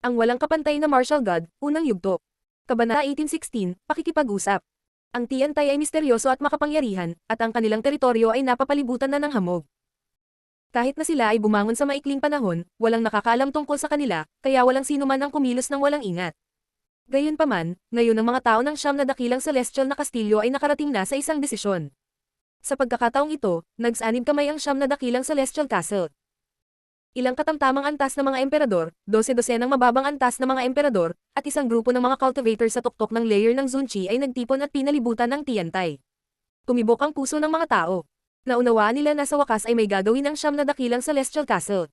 Ang walang kapantay na martial god, unang yugto. Kabanata 1816, pakikipag-usap. Ang Tiantay ay misteryoso at makapangyarihan, at ang kanilang teritoryo ay napapalibutan na ng hamog. Kahit na sila ay bumangon sa maikling panahon, walang nakakaalam tungkol sa kanila, kaya walang sino man ang kumilos ng walang ingat. Gayunpaman, ngayon ang mga tao ng siyam na dakilang celestial na kastilyo ay nakarating na sa isang desisyon. Sa pagkakataong ito, nagsanib kamay ang siyam na dakilang celestial castle. Ilang katamtamang antas na mga emperador, 12-dosenang mababang antas na mga emperador, at isang grupo ng mga cultivator sa tuktok ng layer ng Zunchi ay nagtipon at pinalibutan ng Tiantay. Tumibok ang puso ng mga tao. Naunawaan nila na sa wakas ay may gagawin ang siyam na dakilang celestial castle.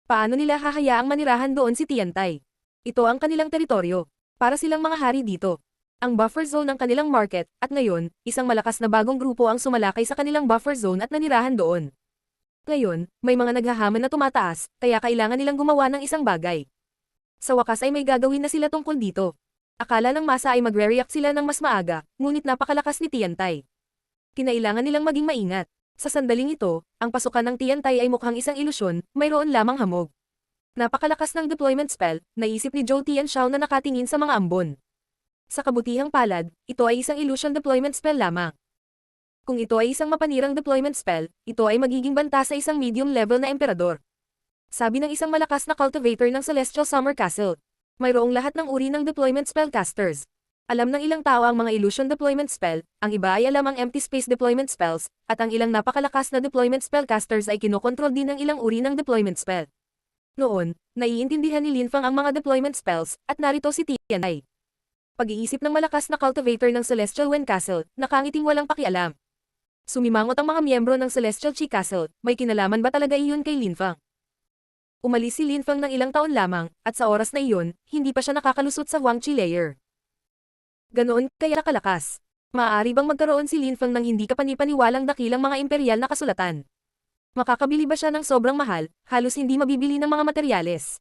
Paano nila hahayaang manirahan doon si Tiantay? Ito ang kanilang teritoryo. Para silang mga hari dito. Ang buffer zone ng kanilang market, at ngayon, isang malakas na bagong grupo ang sumalakay sa kanilang buffer zone at nanirahan doon. Ngayon, may mga naghahamon na tumataas, kaya kailangan nilang gumawa ng isang bagay. Sa wakas ay may gagawin na sila tungkol dito. Akala ng masa ay magre-react sila ng mas maaga, ngunit napakalakas ni Tiantay. Kinailangan nilang maging maingat. Sa sandaling ito, ang pasukan ng Tiantay ay mukhang isang ilusyon, mayroon lamang hamog. Napakalakas ng deployment spell, naisip ni Zhou Tianxiao na nakatingin sa mga ambon. Sa kabutihang palad, ito ay isang illusion deployment spell lamang. Kung ito ay isang mapanirang deployment spell, ito ay magiging banta sa isang medium level na emperador. Sabi ng isang malakas na cultivator ng Celestial Summer Castle. Mayroong lahat ng uri ng deployment spellcasters. Alam ng ilang tao ang mga illusion deployment spell, ang iba ay alam ang empty space deployment spells, at ang ilang napakalakas na deployment spellcasters ay kinokontrol din ng ilang uri ng deployment spell. Noon, naiintindihan ni Lin Fang ang mga deployment spells, at narito si Tiantai. Pag-iisip ng malakas na cultivator ng Celestial Wen Castle, nakangiting walang pakialam. Sumimangot ang mga miyembro ng Celestial Qi Castle, may kinalaman ba talaga iyon kay Lin Fang? Umalis si Lin Fang ng ilang taon lamang, at sa oras na iyon, hindi pa siya nakakalusot sa Huangqi Layer. Ganoon, kaya kalakas. Maaari bang magkaroon si Lin Fang ng hindi kapanipaniwalang dakilang mga imperial na kasulatan? Makakabili ba siya ng sobrang mahal, halos hindi mabibili ng mga materyales?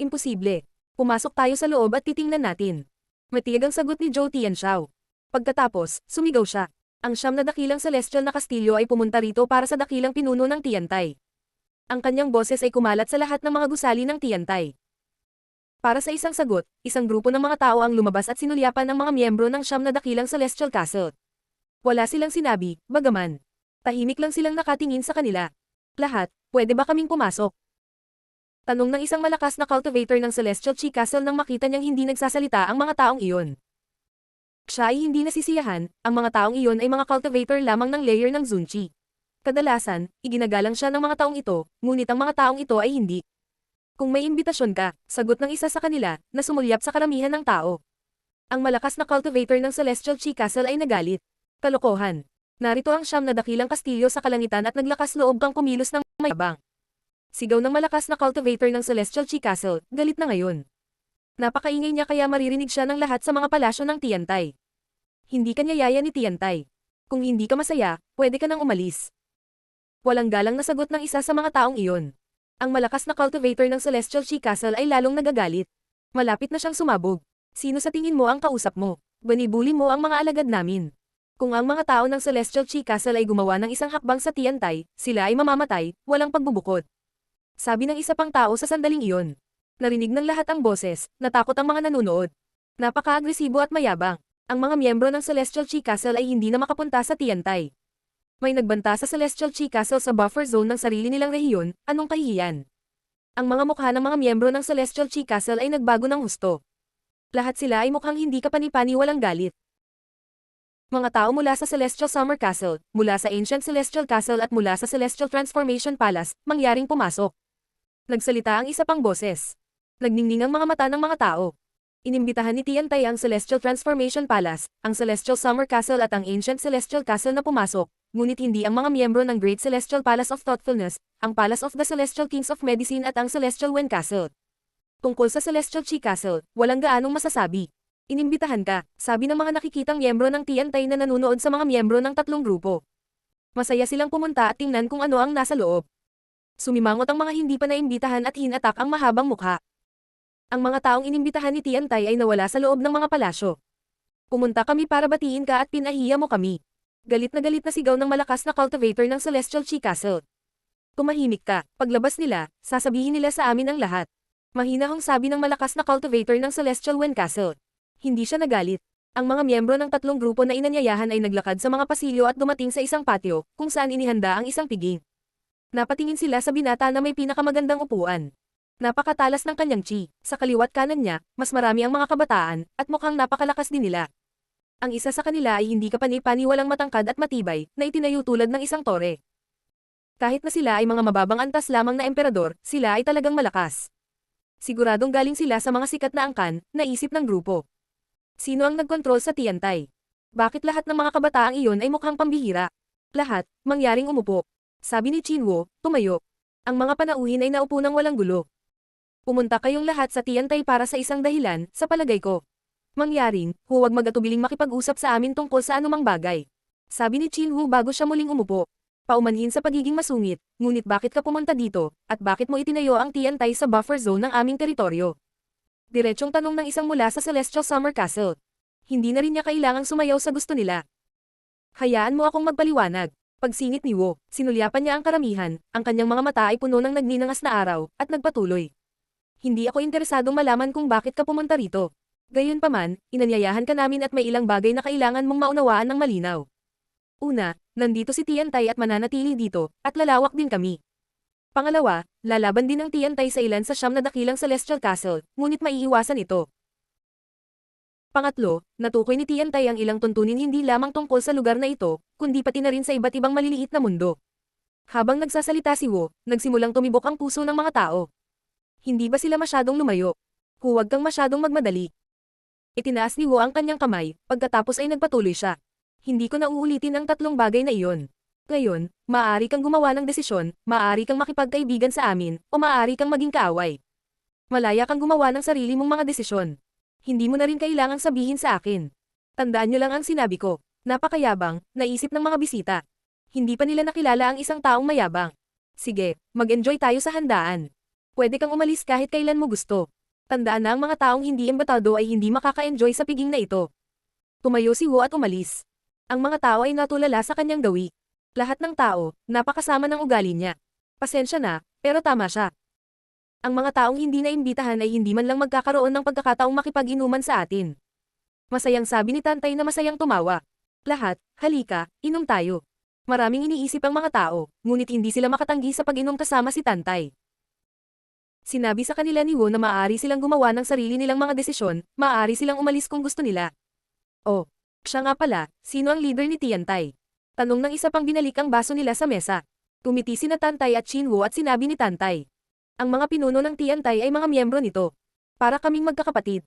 Imposible. Pumasok tayo sa loob at titingnan natin. Matiyag ang sagot ni Zhou Tianxiao. Pagkatapos, sumigaw siya. Ang siyam na dakilang celestial na kastilyo ay pumunta rito para sa dakilang pinuno ng Tiantay. Ang kanyang boses ay kumalat sa lahat ng mga gusali ng Tiantay. Para sa isang sagot, isang grupo ng mga tao ang lumabas at sinulyapan ng mga miyembro ng siyam na dakilang celestial castle. Wala silang sinabi, bagaman. Tahimik lang silang nakatingin sa kanila. Lahat, pwede ba kaming pumasok? Tanong ng isang malakas na cultivator ng Celestial Qi Castle nang makita niyang hindi nagsasalita ang mga taong iyon. Siya ay hindi nasisiyahan, ang mga taong iyon ay mga cultivator lamang ng layer ng Zunchi. Kadalasan, iginagalang siya ng mga taong ito, ngunit ang mga taong ito ay hindi. Kung may imbitasyon ka, sagot ng isa sa kanila, na sumulyap sa karamihan ng tao. Ang malakas na cultivator ng Celestial Qi Castle ay nagalit. Kalokohan. Narito ang siyam na dakilang kastilyo sa kalangitan at naglakas loob kang kumilos ng mayabang. Sigaw ng malakas na cultivator ng Celestial Qi Castle, galit na ngayon. Napakaingay niya kaya maririnig siya ng lahat sa mga palasyo ng Tiantay. Hindi ka niyayaya ni Tiantay. Kung hindi ka masaya, pwede ka nang umalis. Walang galang na sagot ng isa sa mga taong iyon. Ang malakas na cultivator ng Celestial Qi Castle ay lalong nagagalit. Malapit na siyang sumabog. Sino sa tingin mo ang kausap mo? Banibuli mo ang mga alagad namin. Kung ang mga tao ng Celestial Qi Castle ay gumawa ng isang hakbang sa Tiantay, sila ay mamamatay, walang pagbubukod. Sabi ng isa pang tao sa sandaling iyon. Narinig ng lahat ang boses, natakot ang mga nanunood. Napaka-agresibo at mayabang. Ang mga miyembro ng Celestial Qi Castle ay hindi na makapunta sa Tiantay. May nagbanta sa Celestial Qi Castle sa buffer zone ng sarili nilang rehiyon, anong kahihiyan? Ang mga mukha ng mga miyembro ng Celestial Qi Castle ay nagbago ng husto. Lahat sila ay mukhang hindi kapanipaniwalang galit. Mga tao mula sa Celestial Summer Castle, mula sa Ancient Celestial Castle at mula sa Celestial Transformation Palace, mangyaring pumasok. Nagsalita ang isa pang boses. Nagningning ang mga mata ng mga tao. Inimbitahan ni Tiantay ang Celestial Transformation Palace, ang Celestial Summer Castle at ang Ancient Celestial Castle na pumasok, ngunit hindi ang mga miyembro ng Great Celestial Palace of Thoughtfulness, ang Palace of the Celestial Kings of Medicine at ang Celestial Wen Castle. Tungkol sa Celestial Qi Castle, walang gaanong masasabi. Inimbitahan ka, sabi ng mga nakikitang miyembro ng Tiantay na nanunood sa mga miyembro ng tatlong grupo. Masaya silang pumunta at tingnan kung ano ang nasa loob. Sumimangot ang mga hindi pa naimbitahan at hinatak ang mahabang mukha. Ang mga taong inimbitahan ni Tiantay ay nawala sa loob ng mga palasyo. Pumunta kami para batiin ka at pinahiya mo kami. Galit na sigaw ng malakas na cultivator ng Celestial Qi Castle. Tumahimik ka, paglabas nila, sasabihin nila sa amin ang lahat. Mahinahong sabi ng malakas na cultivator ng Celestial Wind Castle. Hindi siya nagalit. Ang mga miyembro ng tatlong grupo na inanyayahan ay naglakad sa mga pasilyo at dumating sa isang patio, kung saan inihanda ang isang piging. Napatingin sila sa binata na may pinakamagandang upuan. Napakatalas ng kanyang chi, sa kaliwat kanan niya, mas marami ang mga kabataan, at mukhang napakalakas din nila. Ang isa sa kanila ay hindi kapani-paniwalang matangkad at matibay, na itinayo tulad ng isang tore. Kahit na sila ay mga mababang antas lamang na emperador, sila ay talagang malakas. Siguradong galing sila sa mga sikat na angkan, naisip ng grupo. Sino ang nagkontrol sa Tiantay? Bakit lahat ng mga kabataang iyon ay mukhang pambihira? Lahat, mangyaring umupo. Sabi ni Chinwo, tumayo. Ang mga panauhin ay naupo ng walang gulo. Pumunta kayong lahat sa Tiantay para sa isang dahilan, sa palagay ko. Mangyaring, huwag mag-atubiling makipag-usap sa amin tungkol sa anumang bagay. Sabi ni Chinwo bago siya muling umupo. Paumanhin sa pagiging masungit, ngunit bakit ka pumunta dito, at bakit mo itinayo ang Tiantay sa buffer zone ng aming teritoryo? Diretsong tanong ng isang mula sa Celestial Summer Castle. Hindi na rin niya kailangang sumayaw sa gusto nila. Hayaan mo akong magpaliwanag. Pagsingit ni Wo, sinulyapan niya ang karamihan, ang kanyang mga mata ay puno ng nagninangas na araw, at nagpatuloy. Hindi ako interesadong malaman kung bakit ka pumunta rito. Gayunpaman, inanyayahan ka namin at may ilang bagay na kailangan mong maunawaan ng malinaw. Una, nandito si Tiantay at mananatili dito, at lalawak din kami. Pangalawa, lalaban din ang Tiantay sa ilan sa siyam na dakilang Celestial Castle, ngunit maiiwasan ito. Pangatlo, natukoy ni Tiantay ang ilang tuntunin hindi lamang tungkol sa lugar na ito, kundi pati na rin sa iba't ibang maliliit na mundo. Habang nagsasalita si Wo, nagsimulang tumibok ang puso ng mga tao. Hindi ba sila masyadong lumayo? Huwag kang masyadong magmadali. Itinaas ni Wo ang kanyang kamay, pagkatapos ay nagpatuloy siya. Hindi ko na uulitin ang tatlong bagay na iyon. Ngayon, maaari kang gumawa ng desisyon, maaari kang makipagkaibigan sa amin, o maaari kang maging kaaway. Malaya kang gumawa ng sarili mong mga desisyon. Hindi mo na rin kailangang sabihin sa akin. Tandaan niyo lang ang sinabi ko. Napakayabang, naisip ng mga bisita. Hindi pa nila nakilala ang isang taong mayabang. Sige, mag-enjoy tayo sa handaan. Pwede kang umalis kahit kailan mo gusto. Tandaan na ang mga taong hindi embotado ay hindi makaka-enjoy sa piging na ito. Tumayo si Wo at umalis. Ang mga tao ay natulala sa kanyang gawi. Lahat ng tao, napakasama ng ugali niya. Pasensya na, pero tama siya. Ang mga taong hindi na imbitahan ay hindi man lang magkakaroon ng pagkakataong makipag-inuman sa atin. Masayang sabi ni Tantay na masayang tumawa. Lahat, halika, inom tayo. Maraming iniisip ang mga tao, ngunit hindi sila makatanggi sa pag-inom kasama si Tantay. Sinabi sa kanila ni Wo na maaari silang gumawa ng sarili nilang mga desisyon, maaari silang umalis kung gusto nila. Oh, siya nga pala, sino ang leader ni Tiantay? Tanong ng isa pang binalik ang baso nila sa mesa. Tumiti sina Tantay at Chinwo at sinabi ni Tantay. Ang mga pinuno ng Tiantay ay mga miyembro nito. Para kaming magkakapatid.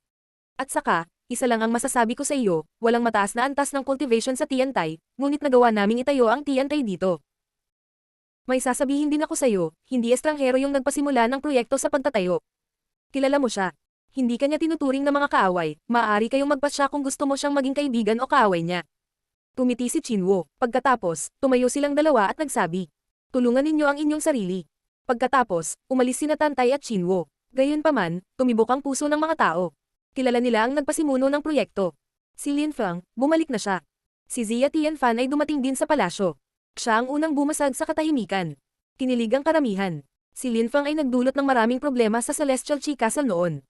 At saka, isa lang ang masasabi ko sa iyo, walang mataas na antas ng cultivation sa Tiantay, ngunit nagawa naming itayo ang Tiantay dito. May sasabihin din ako sa iyo, hindi estranghero yung nagpasimula ng proyekto sa pagtatayo. Kilala mo siya. Hindi kanya tinuturing na mga kaaway, maaari kayong magpasya kung gusto mo siyang maging kaibigan o kaaway niya. Tumiti si Chinwo. Pagkatapos, tumayo silang dalawa at nagsabi. Tulungan ninyo ang inyong sarili. Pagkatapos, umalis sina Tantay at Chinwo. Gayunpaman, tumibok ang puso ng mga tao. Kilala nila ang nagpasimuno ng proyekto. Si Lin Fang, bumalik na siya. Si Zia Tianfan ay dumating din sa palasyo. Siya ang unang bumasag sa katahimikan. Kinilig ang karamihan. Si Lin Fang ay nagdulot ng maraming problema sa Celestial Chi Castle noon.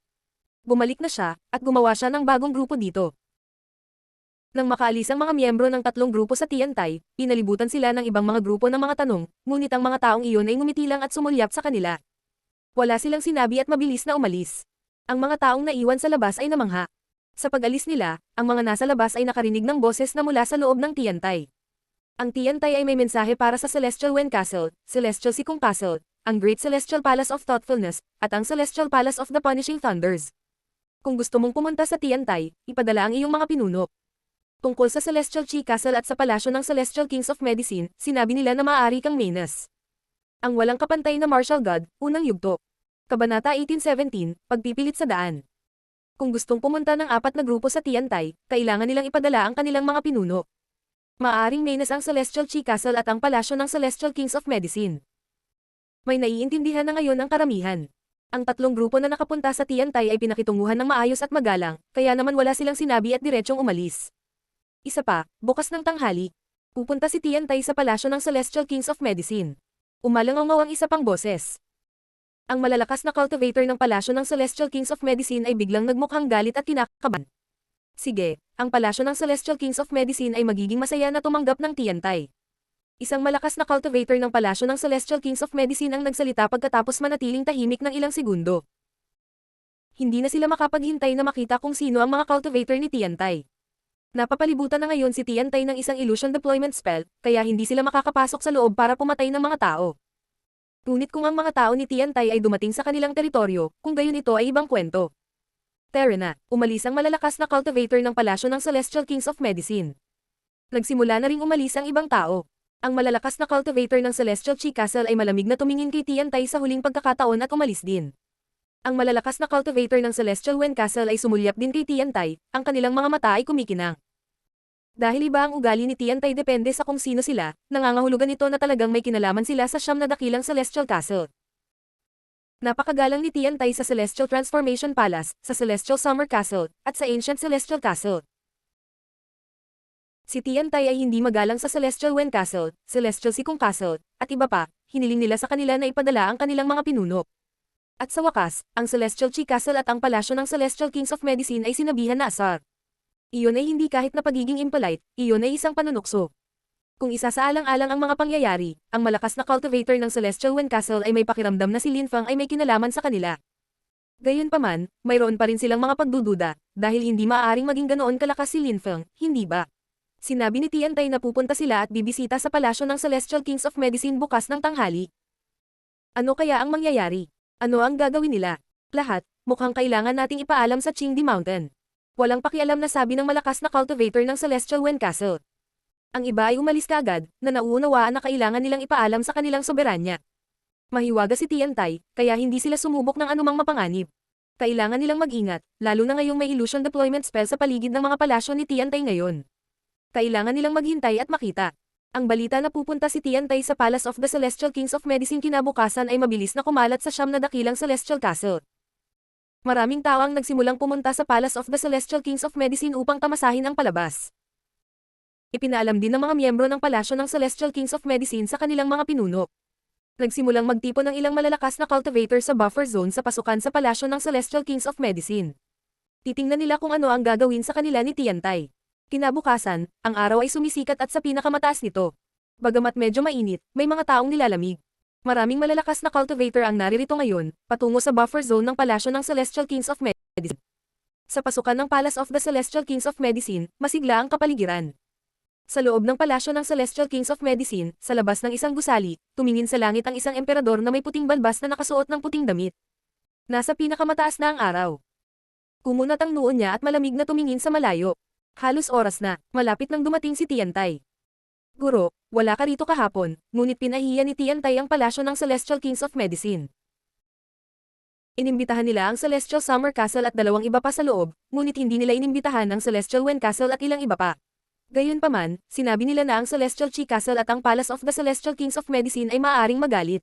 Bumalik na siya, at gumawa siya ng bagong grupo dito. Nang makaalis ang mga miyembro ng tatlong grupo sa Tiantay, pinalibutan sila ng ibang mga grupo ng mga tanong, ngunit ang mga taong iyon ay ngumiti lang at sumulyap sa kanila. Wala silang sinabi at mabilis na umalis. Ang mga taong naiwan sa labas ay namangha. Sa pag-alis nila, ang mga nasa labas ay nakarinig ng boses na mula sa loob ng Tiantay. Ang Tiantay ay may mensahe para sa Celestial Wind Castle, Celestial Sikong Castle, ang Great Celestial Palace of Thoughtfulness, at ang Celestial Palace of the Punishing Thunders. Kung gusto mong pumunta sa Tiantay, ipadala ang iyong mga pinuno. Tungkol sa Celestial Chi Castle at sa palasyo ng Celestial Kings of Medicine, sinabi nila na maaari kang Manus. Ang walang kapantay na martial god, unang yugto. Kabanata 1817, pagpipilit sa daan. Kung gustong pumunta ng apat na grupo sa Tiantay, kailangan nilang ipadala ang kanilang mga pinuno. Maaring Manus ang Celestial Chi Castle at ang palasyo ng Celestial Kings of Medicine. May naiintindihan na ngayon ang karamihan. Ang tatlong grupo na nakapunta sa Tiantay ay pinakitunguhan ng maayos at magalang, kaya naman wala silang sinabi at diretsyong umalis. Isa pa, bukas ng tanghali. Pupunta si Tiantay sa palasyo ng Celestial Kings of Medicine. Umalangaw ang isa pang boses. Ang malalakas na cultivator ng palasyo ng Celestial Kings of Medicine ay biglang nagmukhang galit at kinakabahan. Sige, ang palasyo ng Celestial Kings of Medicine ay magiging masaya na tumanggap ng Tiantay. Isang malakas na cultivator ng palasyo ng Celestial Kings of Medicine ang nagsalita pagkatapos manatiling tahimik ng ilang segundo. Hindi na sila makapaghintay na makita kung sino ang mga cultivator ni Tiantay. Napapalibutan na ngayon si Tiantay ng isang illusion deployment spell, kaya hindi sila makakapasok sa loob para pumatay ng mga tao. Ngunit kung ang mga tao ni Tiantay ay dumating sa kanilang teritoryo, kung gayon ito ay ibang kwento. Tara na, umalis ang malalakas na cultivator ng palasyo ng Celestial Kings of Medicine. Nagsimula na ring umalis ang ibang tao. Ang malalakas na cultivator ng Celestial Chi Castle ay malamig na tumingin kay Tiantay sa huling pagkakataon at umalis din. Ang malalakas na cultivator ng Celestial Wen Castle ay sumulyap din kay Tiantay, ang kanilang mga mata ay kumikinang. Dahil iba ang ugali ni Tiantay depende sa kung sino sila, nangangahulugan ito na talagang may kinalaman sila sa siyam na dakilang Celestial Castle. Napakagalang ni Tiantay sa Celestial Transformation Palace, sa Celestial Summer Castle, at sa Ancient Celestial Castle. Si Tiantay ay hindi magalang sa Celestial Wen Castle, Celestial Sikong Castle, at iba pa, hiniling nila sa kanila na ipadala ang kanilang mga pinuno. At sa wakas, ang Celestial Chi Castle at ang palasyo ng Celestial Kings of Medicine ay sinabihan na asar. Iyon ay hindi kahit na pagiging impolite, iyon ay isang panunukso. Kung isasaalang-alang ang mga pangyayari, ang malakas na cultivator ng Celestial Wen Castle ay may pakiramdam na si Lin Feng ay may kinalaman sa kanila. Gayunpaman, mayroon pa rin silang mga pagdududa, dahil hindi maaaring maging ganoon kalakas si Lin Feng, hindi ba? Sinabi ni Tiantay na pupunta sila at bibisita sa palasyo ng Celestial Kings of Medicine bukas ng tanghali. Ano kaya ang mangyayari? Ano ang gagawin nila? Lahat, mukhang kailangan nating ipaalam sa Qingdi Mountain. Walang pakialam na sabi ng malakas na cultivator ng Celestial Wen Castle. Ang iba ay umalis kaagad, na nauunawaan na kailangan nilang ipaalam sa kanilang soberanya. Mahiwaga si Tiantay, kaya hindi sila sumubok ng anumang mapanganib. Kailangan nilang mag-ingat, lalo na ngayong may illusion deployment spell sa paligid ng mga palasyo ni Tiantay ngayon. Kailangan nilang maghintay at makita. Ang balita na pupunta si Tiantay sa Palace of the Celestial Kings of Medicine kinabukasan ay mabilis na kumalat sa siyam na dakilang Celestial Castle. Maraming tao ang nagsimulang pumunta sa Palace of the Celestial Kings of Medicine upang tamasahin ang palabas. Ipinaalam din ng mga miyembro ng palasyo ng Celestial Kings of Medicine sa kanilang mga pinuno. Nagsimulang magtipon ng ilang malalakas na cultivator sa buffer zone sa pasukan sa palasyo ng Celestial Kings of Medicine. Titingnan nila kung ano ang gagawin sa kanila ni Tiantay. Kinabukasan, ang araw ay sumisikat at sa pinakamataas nito. Bagamat medyo mainit, may mga taong nilalamig. Maraming malalakas na cultivator ang naririto ngayon, patungo sa buffer zone ng palasyo ng Celestial Kings of Medicine. Sa pasukan ng Palace of the Celestial Kings of Medicine, masigla ang kapaligiran. Sa loob ng palasyo ng Celestial Kings of Medicine, sa labas ng isang gusali, tumingin sa langit ang isang emperador na may puting balbas na nakasuot ng puting damit. Nasa pinakamataas na ang araw. Kumunat ang noo niya at malamig na tumingin sa malayo. Halos oras na, malapit nang dumating si Tiantay. Guro, wala ka rito kahapon, ngunit pinahiya ni Tiantay ang palasyo ng Celestial Kings of Medicine. Inimbitahan nila ang Celestial Summer Castle at dalawang iba pa sa loob, ngunit hindi nila inimbitahan ang Celestial Wen Castle at ilang iba pa. Gayunpaman, sinabi nila na ang Celestial Chi Castle at ang Palace of the Celestial Kings of Medicine ay maaaring magalit.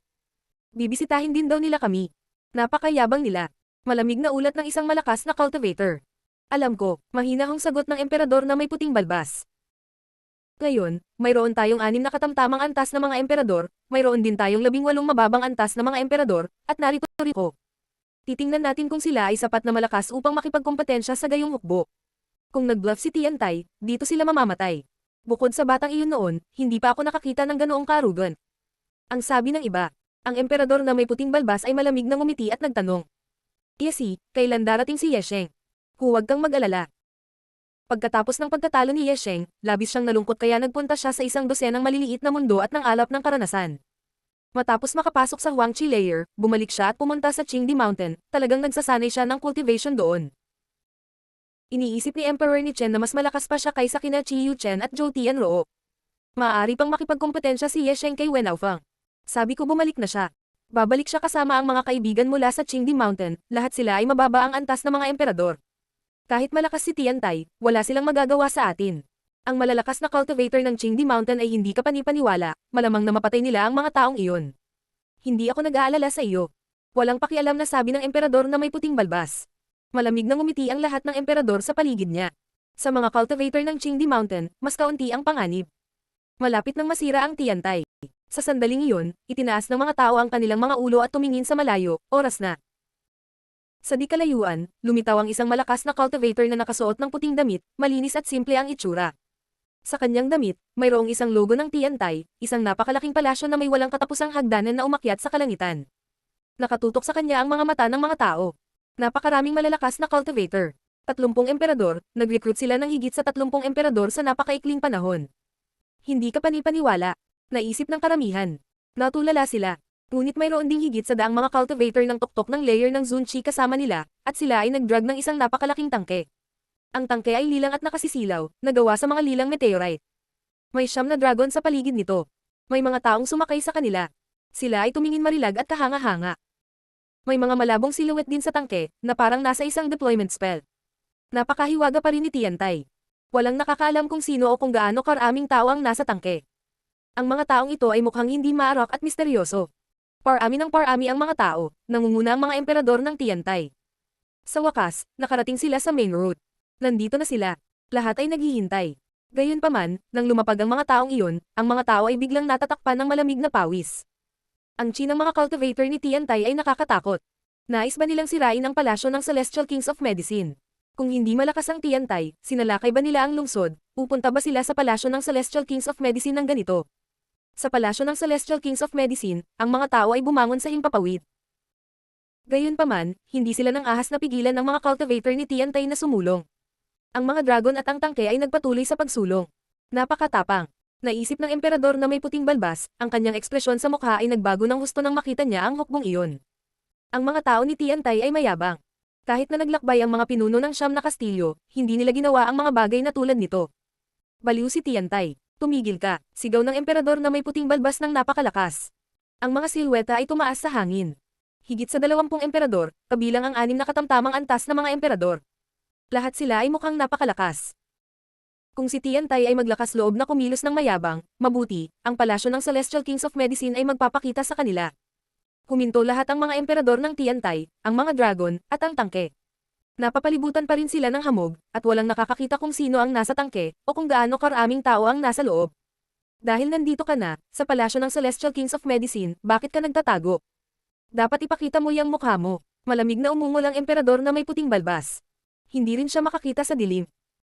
Bibisitahin din daw nila kami. Napakayabang nila. Malamig na ulat ng isang malakas na cultivator. Alam ko, mahinahong sagot ng emperador na may puting balbas. Ngayon, mayroon tayong 6 na katamtamang antas na mga emperador, mayroon din tayong 18 mababang antas na mga emperador, at narito rito. Titingnan natin kung sila ay sapat na malakas upang makipagkompetensya sa gayong hukbo. Kung nag-bluff si Tiantay, dito sila mamamatay. Bukod sa batang iyon noon, hindi pa ako nakakita ng ganoong karugan. Ang sabi ng iba, ang emperador na may puting balbas ay malamig na ngumiti at nagtanong. Yesi, kailan darating si Yesheng? Huwag kang mag-alala. Pagkatapos ng pagkatalo ni Yesheng, labis siyang nalungkot kaya nagpunta siya sa isang dosenang maliliit na mundo at ng alap ng karanasan. Matapos makapasok sa Huangqi Layer, bumalik siya at pumunta sa Qingdi Mountain, talagang nagsasanay siya ng cultivation doon. Iniisip ni Emperor ni Chen na mas malakas pa siya kaysa kina Qi Yu Chen at Zhou Tianruo. Maaari pang makipagkompetensya si Yesheng kay Wen Aofang. Sabi ko bumalik na siya. Babalik siya kasama ang mga kaibigan mula sa Qingdi Mountain, lahat sila ay mababa ang antas ng mga emperador. Kahit malakas si Tiantay, wala silang magagawa sa atin. Ang malalakas na cultivator ng Qingdi Mountain ay hindi ka panipaniwala, malamang na mapatay nila ang mga taong iyon. Hindi ako nag-aalala sa iyo. Walang pakialam na sabi ng emperador na may puting balbas. Malamig na ngumiti ang lahat ng emperador sa paligid niya. Sa mga cultivator ng Qingdi Mountain, mas kaunti ang panganib. Malapit nang masira ang Tiantay. Sa sandaling iyon, itinaas ng mga tao ang kanilang mga ulo at tumingin sa malayo, oras na. Sa di kalayuan, lumitaw ang isang malakas na cultivator na nakasuot ng puting damit, malinis at simple ang itsura. Sa kanyang damit, mayroong isang logo ng Tiantay, isang napakalaking palasyo na may walang katapusang hagdanan na umakyat sa kalangitan. Nakatutok sa kanya ang mga mata ng mga tao. Napakaraming malalakas na cultivator. 30 emperador, nag-recruit sila ng higit sa 30 emperador sa napakaikling panahon. Hindi ka panipaniwala. Naisip ng karamihan. Natulala sila. Ngunit mayroon ding higit sa daang mga cultivator ng tuktok ng layer ng Zunchi kasama nila, at sila ay nag-drag ng isang napakalaking tangke. Ang tangke ay lilang at nakasisilaw, nagawa sa mga lilang meteorite. May 9 na dragon sa paligid nito. May mga taong sumakay sa kanila. Sila ay tumingin marilag at kahanga-hanga. May mga malabong silhouette din sa tangke, na parang nasa isang deployment spell. Napakahiwaga pa rin ni Tiantay. Walang nakakaalam kung sino o kung gaano karaming tao ang nasa tangke. Ang mga taong ito ay mukhang hindi maarok at misteryoso. Parami ng parami ang mga tao, nangunguna ang mga emperador ng Tiantay. Sa wakas, nakarating sila sa main route. Nandito na sila. Lahat ay naghihintay. Gayunpaman, nang lumapag ang mga taong iyon, ang mga tao ay biglang natatakpan ng malamig na pawis. Ang chi ng mga cultivator ni Tiantay ay nakakatakot. Nais ba nilang sirain ang palasyo ng Celestial Kings of Medicine? Kung hindi malakas ang Tiantay, sinalakay ba nila ang lungsod? Pupunta ba sila sa palasyo ng Celestial Kings of Medicine ng ganito? Sa palasyo ng Celestial Kings of Medicine, ang mga tao ay bumangon sa himpapawid. Gayunpaman, hindi sila nang ahas na pigilan ng mga cultivator ni Tiantay na sumulong. Ang mga dragon at ang tangke ay nagpatuloy sa pagsulong. Napakatapang. Naisip ng emperador na may puting balbas, ang kanyang ekspresyon sa mukha ay nagbago ng husto nang makita niya ang hukbong iyon. Ang mga tao ni Tiantay ay mayabang. Kahit na naglakbay ang mga pinuno ng 9 na kastilyo, hindi nila ginawa ang mga bagay na tulad nito. Baliw si Tiantay. Tumigil ka, sigaw ng emperador na may puting balbas ng napakalakas. Ang mga silweta ay tumaas sa hangin. Higit sa 20 emperador, kabilang ang 6 na katamtamang antas na mga emperador. Lahat sila ay mukhang napakalakas. Kung si Tiantay ay maglakas loob na kumilos ng mayabang, mabuti, ang palasyo ng Celestial Kings of Medicine ay magpapakita sa kanila. Huminto lahat ang mga emperador ng Tiantay, ang mga dragon, at ang tangke. Napapalibutan pa rin sila ng hamog, at walang nakakakita kung sino ang nasa tangke, o kung gaano karaming tao ang nasa loob. Dahil nandito ka na, sa palasyo ng Celestial Kings of Medicine, bakit ka nagtatago? Dapat ipakita mo yung mukha mo. Malamig na umungol ang emperador na may puting balbas. Hindi rin siya makakita sa dilim.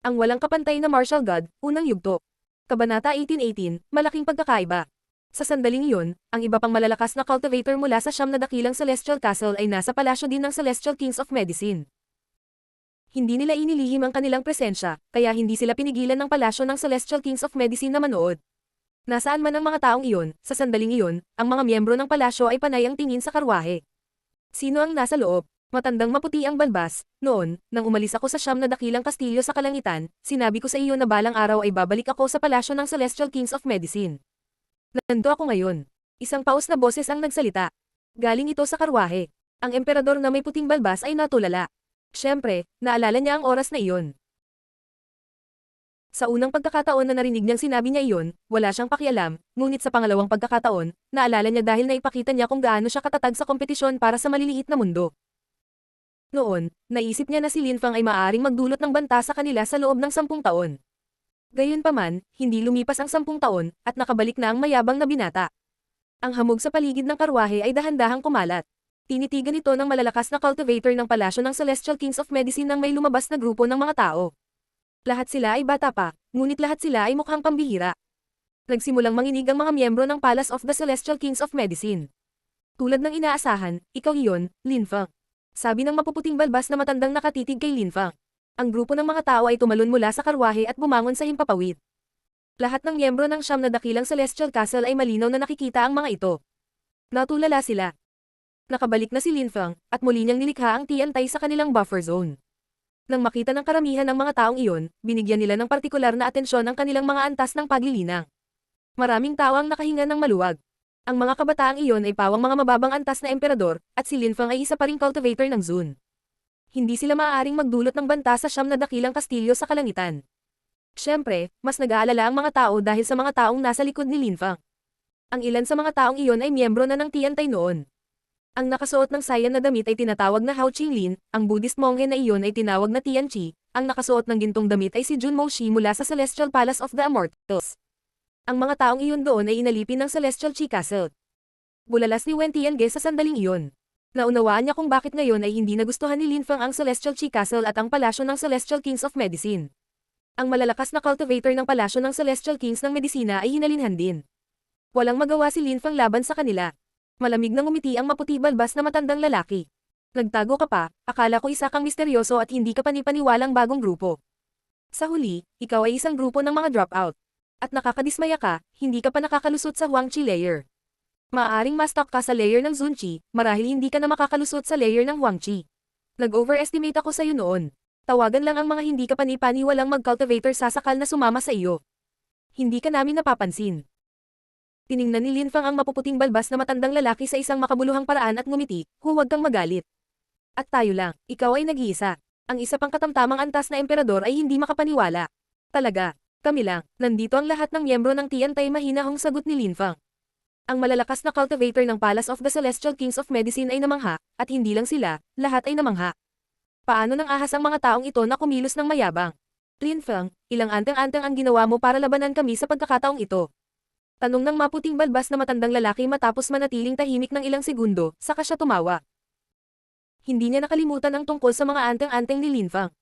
Ang walang kapantay na martial god, unang yugto. Kabanata 1818, malaking pagkakaiba. Sa sandaling iyon, ang iba pang malalakas na cultivator mula sa 9 na dakilang Celestial Castle ay nasa palasyo din ng Celestial Kings of Medicine. Hindi nila inilihim ang kanilang presensya, kaya hindi sila pinigilan ng palasyo ng Celestial Kings of Medicine na manood. Nasaan man ang mga taong iyon, sa sandaling iyon, ang mga miyembro ng palasyo ay panay ang tingin sa karwahe. Sino ang nasa loob? Matandang maputi ang balbas. Noon, nang umalis ako sa 9 na dakilang kastilyo sa kalangitan, sinabi ko sa iyo na balang araw ay babalik ako sa palasyo ng Celestial Kings of Medicine. Nandito ako ngayon. Isang paus na boses ang nagsalita. Galing ito sa karwahe. Ang emperador na may puting balbas ay natulala. Siyempre, naalala niya ang oras na iyon. Sa unang pagkakataon na narinig niyang sinabi niya iyon, wala siyang pakialam, ngunit sa pangalawang pagkakataon, naalala niya dahil naipakita niya kung gaano siya katatag sa kompetisyon para sa maliliit na mundo. Noon, naisip niya na si Lin Fang ay maaaring magdulot ng banta sa kanila sa loob ng 10 taon. Gayunpaman, hindi lumipas ang 10 taon, at nakabalik na ang mayabang na binata. Ang hamog sa paligid ng karwahe ay dahan-dahang kumalat. Tinitigan ito ng malalakas na cultivator ng palasyo ng Celestial Kings of Medicine nang may lumabas na grupo ng mga tao. Lahat sila ay bata pa, ngunit lahat sila ay mukhang pambihira. Nagsimulang manginig ang mga miyembro ng Palace of the Celestial Kings of Medicine. Tulad ng inaasahan, ikaw iyon, Lin Fang. Sabi ng mapuputing balbas na matandang nakatitig kay Lin Fang. Ang grupo ng mga tao ay tumalon mula sa karwahe at bumangon sa himpapawid. Lahat ng miyembro ng 9 na dakilang Celestial Castle ay malinaw na nakikita ang mga ito. Natulala sila. Nakabalik na si Lin Fang, at muli niyang nilikha ang Tiantay sa kanilang buffer zone. Nang makita ng karamihan ng mga taong iyon, binigyan nila ng partikular na atensyon ang kanilang mga antas ng paglilinang. Maraming tao ang nakahinga ng maluwag. Ang mga kabataang iyon ay pawang mga mababang antas na emperador, at si Lin Fang ay isa pa ring cultivator ng Zun. Hindi sila maaaring magdulot ng banta sa 9 na dakilang kastilyo sa kalangitan. Siyempre, mas nag-aalala ang mga tao dahil sa mga taong nasa likod ni Lin Fang. Ang ilan sa mga taong iyon ay miyembro na ng Tiantay noon. Ang nakasuot ng sayan na damit ay tinatawag na Hao Qinglin, ang Buddhist monghe na iyon ay tinawag na Tianqi, ang nakasuot ng gintong damit ay si Junmo Shi mula sa Celestial Palace of the Immortals. Ang mga taong iyon doon ay inalipin ng Celestial Chi Castle. Bulalas ni Wen Tiange sa sandaling iyon. Naunawaan niya kung bakit ngayon ay hindi nagustuhan ni Lin Feng ang Celestial Chi Castle at ang palasyo ng Celestial Kings of Medicine. Ang malalakas na cultivator ng palasyo ng Celestial Kings ng Medisina ay hinalinhan din. Walang magawa si Lin Feng laban sa kanila. Malamig na ngumiti ang maputi balbas na matandang lalaki. Nagtago ka pa, akala ko isa kang misteryoso at hindi ka panipaniwalang bagong grupo. Sa huli, ikaw ay isang grupo ng mga dropout. At nakakadismaya ka, hindi ka pa nakakalusot sa Huangqi layer. Maaaring ma-stuck ka sa layer ng Zunqi, marahil hindi ka na makakalusot sa layer ng Huangqi. Nag-overestimate ako sa iyo noon. Tawagan lang ang mga hindi ka panipaniwalang mag-cultivator sasakal na sumama sa iyo. Hindi ka namin napapansin. Tiningnan ni Lin Feng ang mapuputing balbas na matandang lalaki sa isang makabuluhang paraan at ngumiti, huwag kang magalit. At tayo lang, ikaw ay nag-iisa. Ang isa pang katamtamang antas na emperador ay hindi makapaniwala. Talaga, kami lang, nandito ang lahat ng miyembro ng Tiantai, mahinahong sagot ni Lin Feng. Ang malalakas na cultivator ng Palace of the Celestial Kings of Medicine ay namangha, at hindi lang sila, lahat ay namangha. Paano nang ahas ang mga taong ito na kumilos ng mayabang? Lin Feng, ilang anteng-anteng ang ginawa mo para labanan kami sa pagkakataong ito? Tanong ng maputing balbas na matandang lalaki matapos manatiling tahimik ng ilang segundo, saka siya tumawa. Hindi niya nakalimutan ang tungkol sa mga anteng-anteng ni Lin Feng.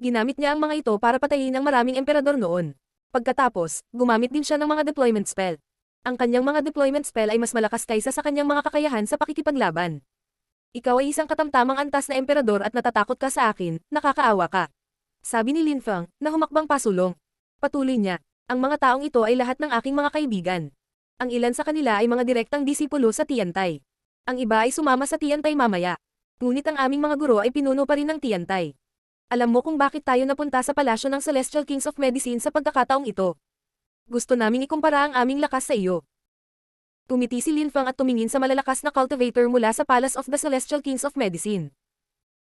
Ginamit niya ang mga ito para patayin ang maraming emperador noon. Pagkatapos, gumamit din siya ng mga deployment spell. Ang kanyang mga deployment spell ay mas malakas kaysa sa kanyang mga kakayahan sa pakikipaglaban. Ikaw ay isang katamtamang antas na emperador at natatakot ka sa akin, nakakaawa ka. Sabi ni Lin Feng, na humakbang pasulong. Patuloy niya, ang mga taong ito ay lahat ng aking mga kaibigan. Ang ilan sa kanila ay mga direktang disipulo sa Tiantai. Ang iba ay sumama sa Tiantai mamaya. Ngunit ang aming mga guro ay pinuno pa rin ng Tiantai. Alam mo kung bakit tayo napunta sa palasyo ng Celestial Kings of Medicine sa pagkakataong ito. Gusto naming ikumpara ang aming lakas sa iyo. Tumiti si Lin Feng at tumingin sa malalakas na cultivator mula sa Palace of the Celestial Kings of Medicine.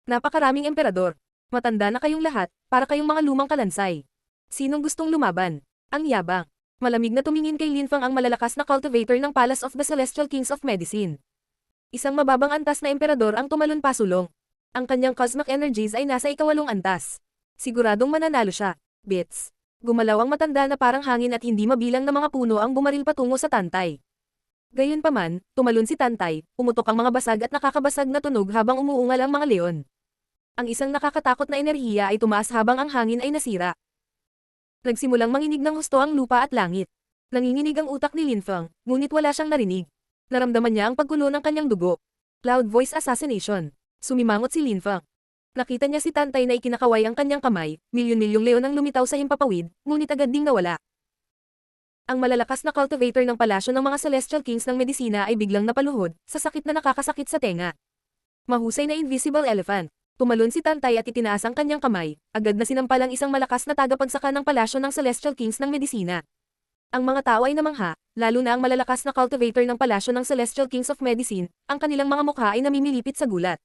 Napakaraming emperador. Matanda na kayong lahat, para kayong mga lumang kalansay. Sinong gustong lumaban? Ang yabang. Malamig na tumingin kay Lin Feng ang malalakas na cultivator ng Palace of the Celestial Kings of Medicine. Isang mababang antas na emperador ang tumalon pasulong. Ang kanyang cosmic energies ay nasa ikawalong antas. Siguradong mananalo siya. Bits. Gumalaw ang matanda na parang hangin at hindi mabilang na mga puno ang bumaril patungo sa Tantay. Gayunpaman, tumalon si Tantay, umutok ang mga basag at nakakabasag na tunog habang umuungal ang mga leon. Ang isang nakakatakot na enerhiya ay tumaas habang ang hangin ay nasira. Nagsimulang manginig ng husto ang lupa at langit. Nanginginig ang utak ni Lin Feng, ngunit wala siyang narinig. Naramdaman niya ang paggulo ng kanyang dugo. Loud voice assassination. Sumimangot si Lin Feng. Nakita niya si Tantay na ikinakaway ang kanyang kamay, milyon-milyong leon ang lumitaw sa himpapawid, ngunit agad ding nawala. Ang malalakas na cultivator ng palasyo ng mga Celestial Kings ng Medisina ay biglang napaluhod, sa sakit na nakakasakit sa tenga. Mahusay na invisible elephant. Tumalon si Tantay at itinaas ang kanyang kamay, agad na sinampal ang isang malakas na tagapagsaka ng palasyo ng Celestial Kings ng Medisina. Ang mga tao ay namangha, lalo na ang malalakas na cultivator ng palasyo ng Celestial Kings of Medicine, ang kanilang mga mukha ay namimilipit sa gulat.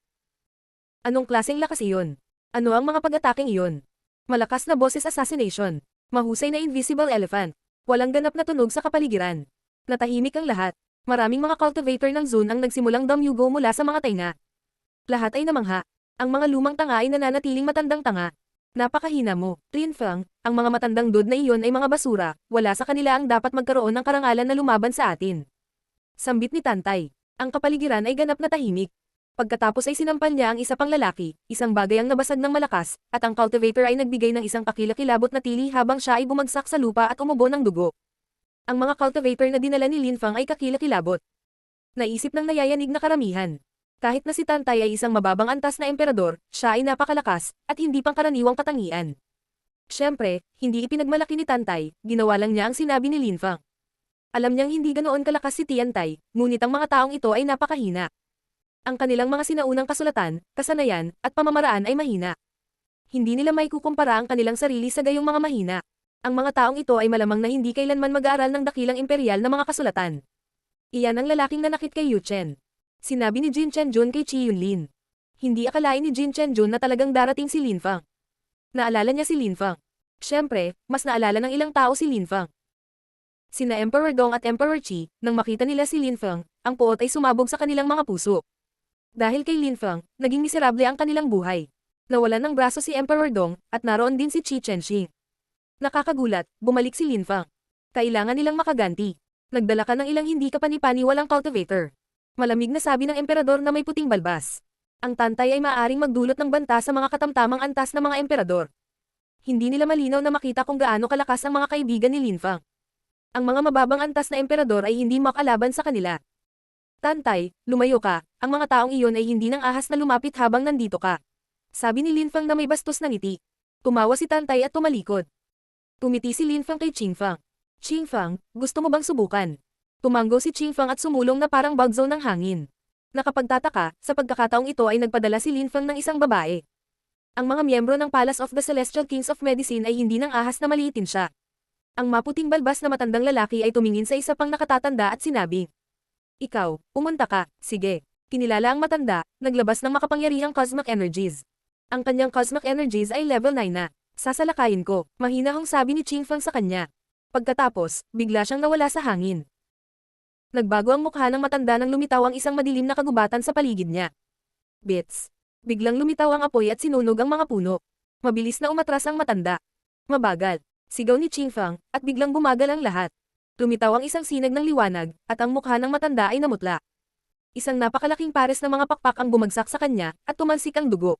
Anong klaseng lakas iyon? Ano ang mga pag-ataking iyon? Malakas na boses assassination. Mahusay na invisible elephant. Walang ganap na tunog sa kapaligiran. Natahimik ang lahat. Maraming mga cultivator ng Zun ang nagsimulang damyugo mula sa mga tainga. Lahat ay namangha. Ang mga lumang tanga ay nananatiling matandang tanga. Napakahina mo, Lin Feng, ang mga matandang dud na iyon ay mga basura, wala sa kanila ang dapat magkaroon ng karangalan na lumaban sa atin. Sambit ni Tantay. Ang kapaligiran ay ganap na tahimik. Pagkatapos ay sinampal niya ang isa pang lalaki, isang bagay ang nabasag ng malakas, at ang cultivator ay nagbigay ng isang kakilakilabot na tili habang siya ay bumagsak sa lupa at umubo ng dugo. Ang mga cultivator na dinala ni Lin Feng ay kakilakilabot. Naisip ng nayayanig na karamihan. Kahit na si Tantay ay isang mababang antas na emperador, siya ay napakalakas, at hindi pangkaraniwang katangian. Siyempre, hindi ipinagmalaki ni Tantay, ginawa lang niya ang sinabi ni Lin Feng. Alam niyang hindi ganoon kalakas si Tiantai, ngunit ang mga taong ito ay napakahina. Ang kanilang mga sinaunang kasulatan, kasanayan, at pamamaraan ay mahina. Hindi nila may kukumpara ang kanilang sarili sa gayong mga mahina. Ang mga taong ito ay malamang na hindi kailanman mag-aaral ng dakilang imperial na mga kasulatan. Iyan ang lalaking nanakit kay Yu Chen. Sinabi ni Jin Chenjun kay Chi Yunlin. Hindi akalain ni Jin Chenjun na talagang darating si Lin Feng. Naalala niya si Lin Feng. Siyempre, mas naalala ng ilang tao si Lin Feng. Sina Emperor Dong at Emperor Qi, nang makita nila si Lin Feng, ang puot ay sumabog sa kanilang mga puso. Dahil kay Lin Feng, naging miserable ang kanilang buhay. Nawalan ng braso si Emperor Dong, at naroon din si Qi Chenxi. Nakakagulat, bumalik si Lin Feng. Kailangan nilang makaganti. Nagdala ka ng ilang hindi kapani-paniwalang cultivator. Malamig na sabi ng emperador na may puting balbas. Ang Tantay ay maaaring magdulot ng banta sa mga katamtamang antas ng mga emperador. Hindi nila malinaw na makita kung gaano kalakas ang mga kaibigan ni Lin Fang. Ang mga mababang antas na emperador ay hindi makalaban sa kanila. Tantay, lumayo ka, ang mga taong iyon ay hindi nang ahas na lumapit habang nandito ka. Sabi ni Lin Fang na may bastos na ngiti. Tumawa si Tantay at tumalikod. Tumiti si Lin Fang kay Qing Fang. Qing Fang, gusto mo bang subukan? Tumanggo si Qing Fang at sumulong na parang bagzaw ng hangin. Nakapagtataka, sa pagkakataong ito ay nagpadala si Lin Fang ng isang babae. Ang mga miyembro ng Palace of the Celestial Kings of Medicine ay hindi nang ahas na maliitin siya. Ang maputing balbas na matandang lalaki ay tumingin sa isa pang nakatatanda at sinabi, "Ikaw, pumunta ka, sige." Kinilala ang matanda, naglabas ng makapangyarihang cosmic energies. Ang kanyang cosmic energies ay level 9 na. "Sasalakayin ko," mahinahong sabi ni Qing Fang sa kanya. Pagkatapos, bigla siyang nawala sa hangin. Nagbago ang mukha ng matanda nang lumitaw ang isang madilim na kagubatan sa paligid niya. Bits. Biglang lumitaw ang apoy at sinunog ang mga puno. Mabilis na umatras ang matanda. Mabagal. Sigaw ni Qing Fang, at biglang bumagal ang lahat. Lumitaw ang isang sinag ng liwanag, at ang mukha ng matanda ay namutla. Isang napakalaking pares ng mga pakpak ang bumagsak sa kanya, at tumansik ang dugo.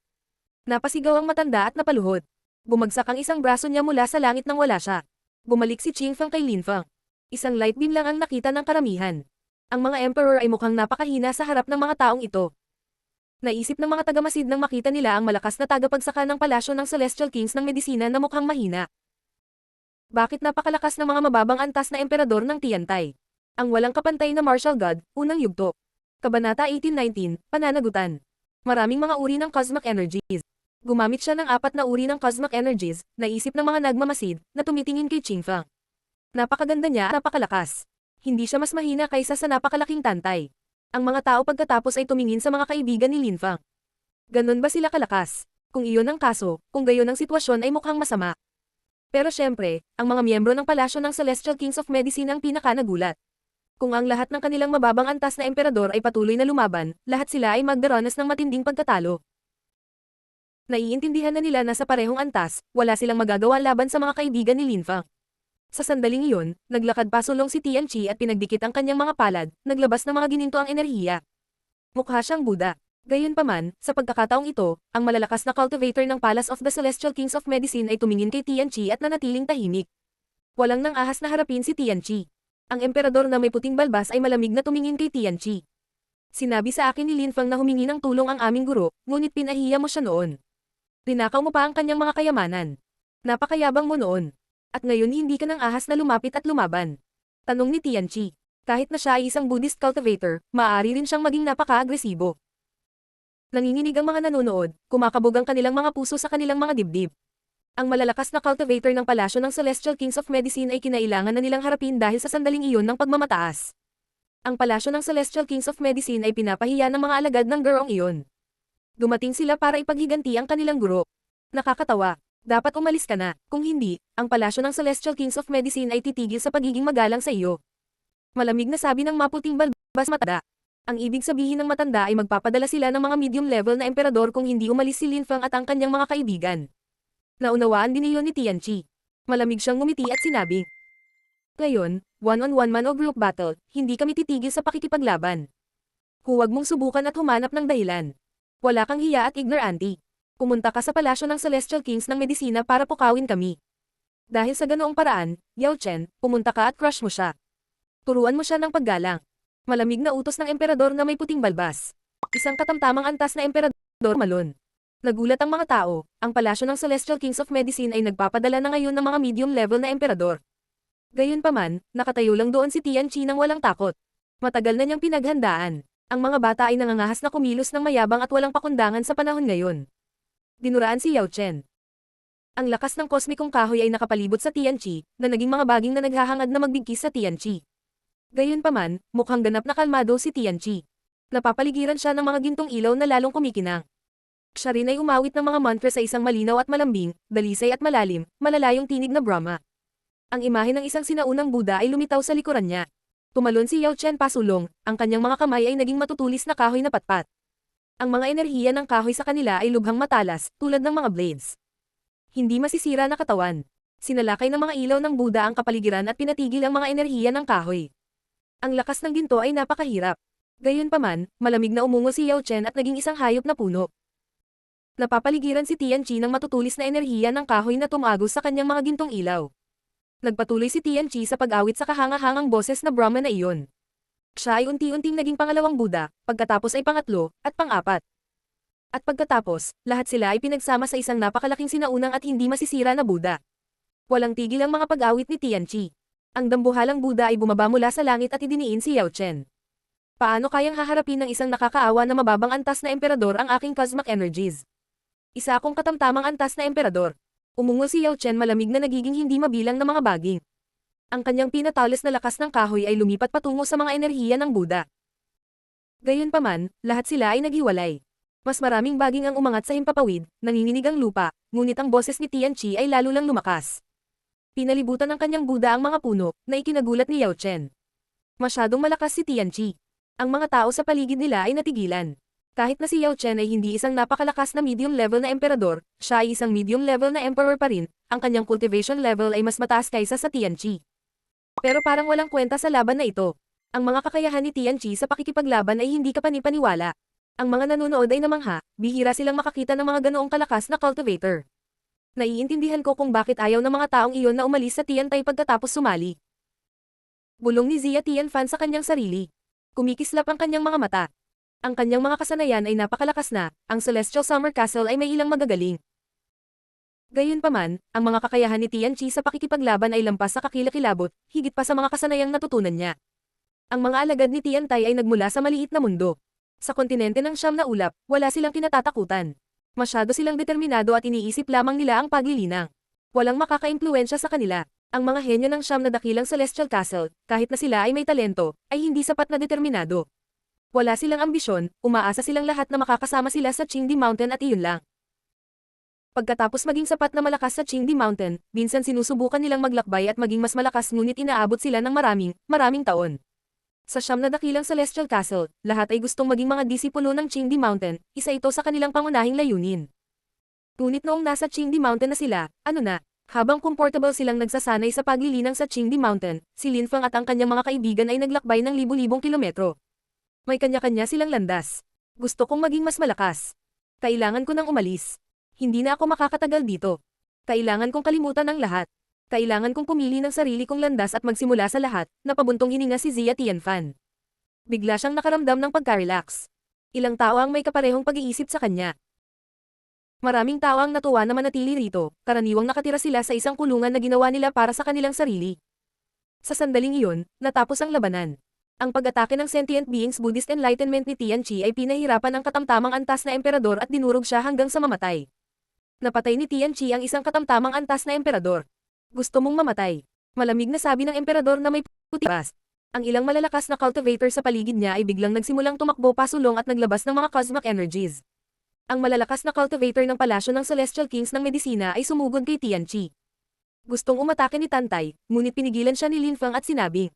Napasigaw ang matanda at napaluhod. Bumagsak ang isang braso niya mula sa langit nang wala siya. Bumalik si Qing Fang kay Lin Fang. Isang light beam lang ang nakita ng karamihan. Ang mga emperor ay mukhang napakahina sa harap ng mga taong ito. Naisip ng mga tagamasid nang makita nila ang malakas na tagapagsaka ng palasyo ng Celestial Kings ng medisina na mukhang mahina. Bakit napakalakas ng mga mababang antas na emperador ng Tiantay? Ang walang kapantay na martial god, unang yugto. Kabanata 1819, Pananagutan. Maraming mga uri ng cosmic energies. Gumamit siya ng 4 na uri ng cosmic energies, naisip ng mga nagmamasid, na tumitingin kay Qing Fang. Napakaganda niya at napakalakas. Hindi siya mas mahina kaysa sa napakalaking Tantay. Ang mga tao pagkatapos ay tumingin sa mga kaibigan ni Lin Fang. Ganon ba sila kalakas? Kung iyon ang kaso, kung gayon ang sitwasyon ay mukhang masama. Pero syempre, ang mga miyembro ng palasyo ng Celestial Kings of Medicine ang pinaka-nagulat. Kung ang lahat ng kanilang mababang antas na emperador ay patuloy na lumaban, lahat sila ay magdaranas ng matinding pagkatalo. Naiintindihan na nila na sa parehong antas, wala silang magagawa laban sa mga kaibigan ni Lin Fang. Sa sandaling iyon, naglakad pasulong si Tian Qi at pinagdikit ang kanyang mga palad, naglabas ng mga gininto ang enerhiya. Mukha siyang Buddha. Gayunpaman, sa pagkakataong ito, ang malalakas na cultivator ng Palace of the Celestial Kings of Medicine ay tumingin kay Tian Qi at nanatiling tahimik. Walang nang ahas na harapin si Tian Qi. Ang emperador na may puting balbas ay malamig na tumingin kay Tian Qi. Sinabi sa akin ni Lin Fang na humingi ng tulong ang aming guro, ngunit pinahiya mo siya noon. Tinakaw mo pa ang kanyang mga kayamanan. Napakayabang mo noon. At ngayon hindi ka nang ahas na lumapit at lumaban. Tanong ni Tian Qi. Kahit na siya ay isang Buddhist cultivator, maaari rin siyang maging napaka-agresibo. Nanginginig ang mga nanonood, kumakabog ang kanilang mga puso sa kanilang mga dibdib. Ang malalakas na cultivator ng palasyo ng Celestial Kings of Medicine ay kinailangan na nilang harapin dahil sa sandaling iyon ng pagmamataas. Ang palasyo ng Celestial Kings of Medicine ay pinapahiya ng mga alagad ng gurong iyon. Dumating sila para ipaghiganti ang kanilang guro. Nakakatawa. Dapat umalis ka na, kung hindi, ang palasyo ng Celestial Kings of Medicine ay titigil sa pagiging magalang sa iyo. Malamig na sabi ng maputing balbas matanda. Ang ibig sabihin ng matanda ay magpapadala sila ng mga medium level na emperador kung hindi umalis si Lin Fang at ang kanyang mga kaibigan. Naunawaan din iyon ni Tian Qi. Malamig siyang ngumiti at sinabi. Ngayon, one-on-one man o group battle, hindi kami titigil sa pakikipaglaban. Huwag mong subukan at humanap ng dahilan. Wala kang hiya at ignorante. Pumunta ka sa palasyo ng Celestial Kings ng medisina para pukawin kami. Dahil sa ganoong paraan, Yao Chen, pumunta ka at crush mo siya. Turuan mo siya ng paggalang. Malamig na utos ng emperador na may puting balbas. Isang katamtamang antas na emperador malon. Nagulat ang mga tao, ang palasyo ng Celestial Kings of Medicine ay nagpapadala na ngayon ng mga medium level na emperador. Gayunpaman, nakatayo lang doon si Tian Qi nang walang takot. Matagal na niyang pinaghandaan. Ang mga bata ay nangangahas na kumilos ng mayabang at walang pakundangan sa panahon ngayon. Dinuraan si Yao Chen. Ang lakas ng kosmikong kahoy ay nakapalibot sa Tian Qi, na naging mga baging na naghahangad na magbigkis sa Tian Qi. Gayunpaman, mukhang ganap na kalmado si Tian Qi. Napapaligiran siya ng mga gintong ilaw na lalong kumikinang. Siya rin ay umawit ng mga mantra sa isang malinaw at malambing, dalisay at malalim, malalayong tinig na Brahma. Ang imahe ng isang sinaunang Buddha ay lumitaw sa likuran niya. Tumalon si Yao Chen pasulong, ang kanyang mga kamay ay naging matutulis na kahoy na patpat. Ang mga enerhiya ng kahoy sa kanila ay lubhang matalas, tulad ng mga blades. Hindi masisira na katawan. Sinalakay ng mga ilaw ng Buddha ang kapaligiran at pinatigil ang mga enerhiya ng kahoy. Ang lakas ng ginto ay napakahirap. Gayunpaman, malamig na umungo si Yao Chen at naging isang hayop na puno. Napapaligiran si Tianqi ng matutulis na enerhiya ng kahoy na tumagos sa kanyang mga gintong ilaw. Nagpatuloy si Tianqi sa pag-awit sa kahanga-hangang boses na Brahma na iyon. Siya ay unti-unting naging pangalawang Buddha, pagkatapos ay pangatlo, at pang-apat. At pagkatapos, lahat sila ay pinagsama sa isang napakalaking sinaunang at hindi masisira na Buddha. Walang tigil ang mga pag-awit ni Tianqi. Ang dambuhalang Buddha ay bumaba mula sa langit at idiniin si Yao Chen. Paano kayang haharapin ng isang nakakaawa na mababang antas na emperador ang aking cosmic energies? Isa akong katamtamang antas na emperador. Umungo si Yao Chen malamig na nagiging hindi mabilang na mga baging. Ang kanyang pinatalis na lakas ng kahoy ay lumipat patungo sa mga enerhiya ng Buddha. Gayunpaman, lahat sila ay naghiwalay. Mas maraming baging ang umangat sa himpapawid, nanginginig ang lupa, ngunit ang boses ni Tianqi ay lalo lang lumakas. Pinalibutan ng kanyang Buddha ang mga puno, na ikinagulat ni Yao Chen. Masyadong malakas si Tianqi. Ang mga tao sa paligid nila ay natigilan. Kahit na si Yao Chen ay hindi isang napakalakas na medium level na emperador, siya ay isang medium level na emperor pa rin, ang kanyang cultivation level ay mas mataas kaysa sa Tianqi. Pero parang walang kwenta sa laban na ito. Ang mga kakayahan ni Tianqi sa pakikipaglaban ay hindi kapanipaniwala. Ang mga nanonood ay namangha, bihira silang makakita ng mga ganoong kalakas na cultivator. Naiintindihan ko kung bakit ayaw ng mga taong iyon na umalis sa Tiantai pagkatapos sumali. Bulong ni Xia Tianfan sa kanyang sarili. Kumikislap ang kanyang mga mata. Ang kanyang mga kasanayan ay napakalakas na, ang Celestial Summer Castle ay may ilang magagaling. Gayunpaman, ang mga kakayahan ni Tianqi sa pakikipaglaban ay lampas sa kakilakilabot, higit pa sa mga kasanayang natutunan niya. Ang mga alagad ni Tiantai ay nagmula sa maliit na mundo. Sa kontinente ng Siyam na Ulap, wala silang kinatatakutan. Masyado silang determinado at iniisip lamang nila ang paglilinang. Walang makakaimpluwensya sa kanila. Ang mga henyo ng Siyam na dakilang Celestial Castle, kahit na sila ay may talento, ay hindi sapat na determinado. Wala silang ambisyon, umaasa silang lahat na makakasama sila sa Qingdi Mountain at iyon lang. Pagkatapos maging sapat na malakas sa Qingdi Mountain, minsan sinusubukan nilang maglakbay at maging mas malakas ngunit inaabot sila ng maraming taon. Sa Siyam na dakilang Celestial Castle, lahat ay gustong maging mga disipulo ng Qingdi Mountain, isa ito sa kanilang pangunahing layunin. Ngunit noong nasa Qingdi Mountain na sila, habang comfortable silang nagsasanay sa paglilinang sa Qingdi Mountain, si Lin Feng at ang kanyang mga kaibigan ay naglakbay ng libu-libong kilometro. May kanya-kanya silang landas. Gusto kong maging mas malakas. Kailangan ko nang umalis. Hindi na ako makakatagal dito. Kailangan kong kalimutan ang lahat. Kailangan kong pumili ng sarili kong landas at magsimula sa lahat, napabuntong hininga si Xia Tianfan. Bigla siyang nakaramdam ng pagka-relax. Ilang tao ang may kaparehong pag-iisip sa kanya. Maraming tao ang natuwa na manatili rito, karaniwang nakatira sila sa isang kulungan na ginawa nila para sa kanilang sarili. Sa sandaling iyon, natapos ang labanan. Ang pag-atake ng sentient beings Buddhist enlightenment ni Tianqi ay pinahirapan ang katamtamang antas na emperador at dinurog siya hanggang sa mamatay. Napatay ni Tianqi ang isang katamtamang antas na emperador. Gusto mong mamatay. Malamig na sabi ng emperador na may puti pas. Ang ilang malalakas na cultivator sa paligid niya ay biglang nagsimulang tumakbo pasulong at naglabas ng mga cosmic energies. Ang malalakas na cultivator ng palasyo ng Celestial Kings ng Medisina ay sumugod kay Tianqi. Gustong umatake ni Tantay, ngunit pinigilan siya ni Lin Feng at sinabi.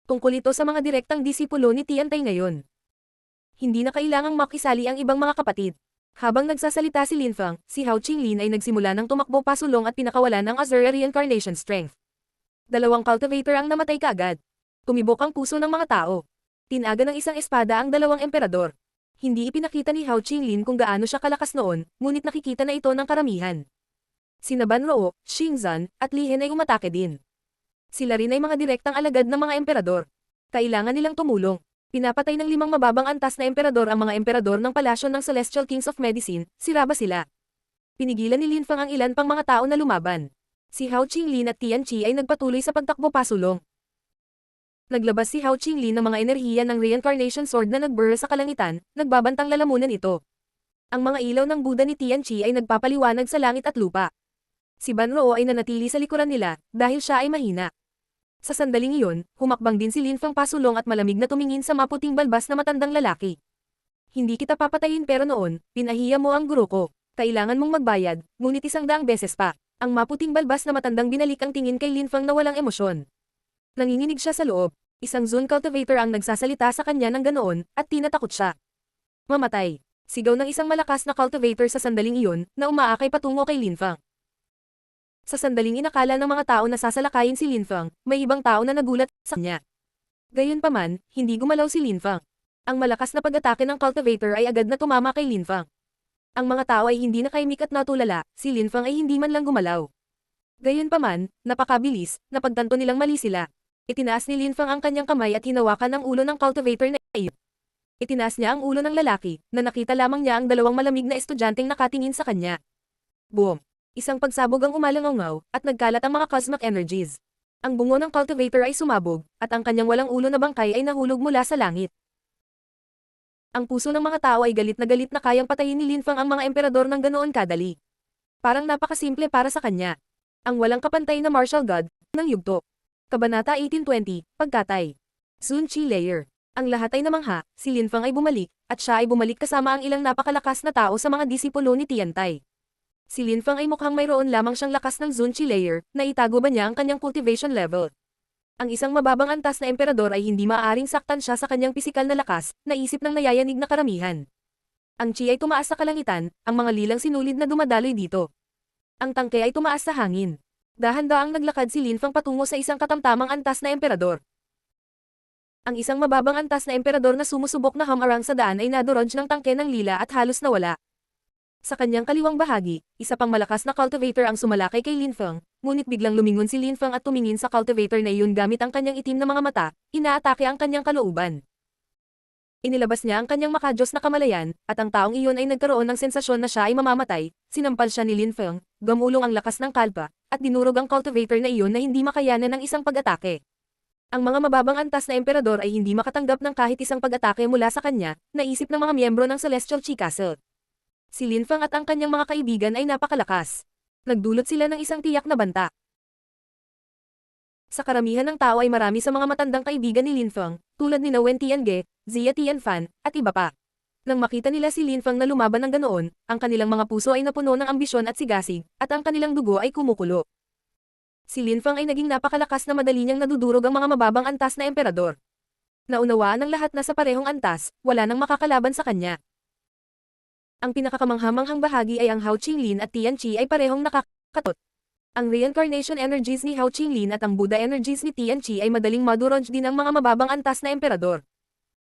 Tungkol ito sa mga direktang disipulo ni Tiantai ngayon. Hindi na kailangang makisali ang ibang mga kapatid. Habang nagsasalita si Lin Feng, si Hao Qinglin ay nagsimula ng tumakbo pasulong at pinakawalan ng Azura Reincarnation Strength. Dalawang cultivator ang namatay kaagad. Tumibok ang puso ng mga tao. Tinaga ng isang espada ang dalawang emperador. Hindi ipinakita ni Hao Qinglin kung gaano siya kalakas noon, ngunit nakikita na ito ng karamihan. Sina Ban Rou, Xingzan, at Li Hen ay umatake din. Sila rin ay mga direktang alagad ng mga emperador. Kailangan nilang tumulong. Pinapatay ng 5 mababang antas na emperador ang mga emperador ng palasyo ng Celestial Kings of Medicine, siraba sila. Pinigilan ni Lin Feng ang ilan pang mga tao na lumaban. Si Hao Qinglin at Tianqi ay nagpatuloy sa pagtakbo pasulong. Naglabas si Hao Qinglin ng mga enerhiya ng Reincarnation Sword na nagburr sa kalangitan, nagbabantang lalamunan ito. Ang mga ilaw ng Buddha ni Tianqi ay nagpapaliwanag sa langit at lupa. Si Ban Rou ay nanatili sa likuran nila, dahil siya ay mahina. Sa sandaling iyon, humakbang din si Lin Feng pasulong at malamig na tumingin sa maputing balbas na matandang lalaki. Hindi kita papatayin pero noon, pinahiya mo ang guro ko. Kailangan mong magbayad, ngunit 100 beses pa. Ang maputing balbas na matandang binalik ang tingin kay Lin Feng na walang emosyon. Nanginginig siya sa loob. Isang Zone Cultivator ang nagsasalita sa kanya ng ganoon, at tinatakot siya. Mamatay. Sigaw ng isang malakas na cultivator sa sandaling iyon, na umaakay patungo kay Lin Feng. Sa sandaling inakala ng mga tao na sasalakayin si Lin Feng, may ibang tao na nagulat sa kanya. Gayunpaman, hindi gumalaw si Lin Feng. Ang malakas na pag-atake ng cultivator ay agad na tumama kay Lin Feng. Ang mga tao ay hindi nakaimik at natulala, si Lin Feng ay hindi man lang gumalaw. Gayunpaman, napakabilis, napagtanto nilang mali sila. Itinaas ni Lin Feng ang kanyang kamay at hinawakan ang ulo ng cultivator na iyon. Itinaas niya ang ulo ng lalaki, na nakita lamang niya ang dalawang malamig na estudyanteng nakatingin sa kanya. Boom! Isang pagsabog ang umalangaw at nagkalat ang mga cosmic energies. Ang bungo ng cultivator ay sumabog, at ang kanyang walang ulo na bangkay ay nahulog mula sa langit. Ang puso ng mga tao ay galit na kayang patayin ni Lin Feng ang mga emperador ng ganoon kadali. Parang napakasimple para sa kanya. Ang walang kapantay na martial god ng yugto. Kabanata 1820, Pagkatay. Sun Chi Layer. Ang lahat ay namangha, si Lin Feng ay bumalik, at siya ay bumalik kasama ang ilang napakalakas na tao sa mga disipulo ni Tiantai. Si Lin Feng ay mukhang mayroon lamang siyang lakas ng Sun Chi Layer, na itago ba niya ang kanyang cultivation level. Ang isang mababang antas na emperador ay hindi maaaring saktan siya sa kanyang pisikal na lakas, naisip ng nayayanig na karamihan. Ang Chi ay tumaas sa kalangitan, ang mga lilang sinulid na dumadaloy dito. Ang tangke ay tumaas sa hangin. Dahan-daang naglakad si Lin Feng patungo sa isang katamtamang antas na emperador. Ang isang mababang antas na emperador na sumusubok na hamarang sa daan ay nadurog ng tangke ng lila at halos nawala. Sa kanyang kaliwang bahagi, isa pang malakas na cultivator ang sumalakay kay Lin Feng, ngunit biglang lumingon si Lin Feng at tumingin sa cultivator na iyon gamit ang kanyang itim na mga mata, inaatake ang kanyang kalooban. Inilabas niya ang kanyang makadiyos na kamalayan, at ang taong iyon ay nagkaroon ng sensasyon na siya ay mamamatay, sinampal siya ni Lin Feng, gamulong ang lakas ng kalpa, at dinurog ang cultivator na iyon na hindi makayanan ng isang pag-atake. Ang mga mababang antas na emperador ay hindi makatanggap ng kahit isang pag-atake mula sa kanya, naisip ng mga miyembro ng Celestial Chi Castle. Si Lin Feng at ang kanyang mga kaibigan ay napakalakas. Nagdulot sila ng isang tiyak na banta. Sa karamihan ng tao ay marami sa mga matandang kaibigan ni Lin Feng, tulad ni Wen Tiange, Zia Tianfan, at iba pa. Nang makita nila si Lin Feng na lumaban ng ganoon, ang kanilang mga puso ay napuno ng ambisyon at sigasig, at ang kanilang dugo ay kumukulo. Si Lin Feng ay naging napakalakas na madali niyang nadudurog ang mga mababang antas na emperador. Naunawaan ng lahat na sa parehong antas, wala nang makakalaban sa kanya. Ang pinakakamanghamanghang bahagi ay ang Hao Qinglin at Tian Qi ay parehong nakakatot. Ang reincarnation energies ni Hao Qinglin at ang Buddha energies ni Tian Qi ay madaling madurog din ang mga mababang antas na emperador.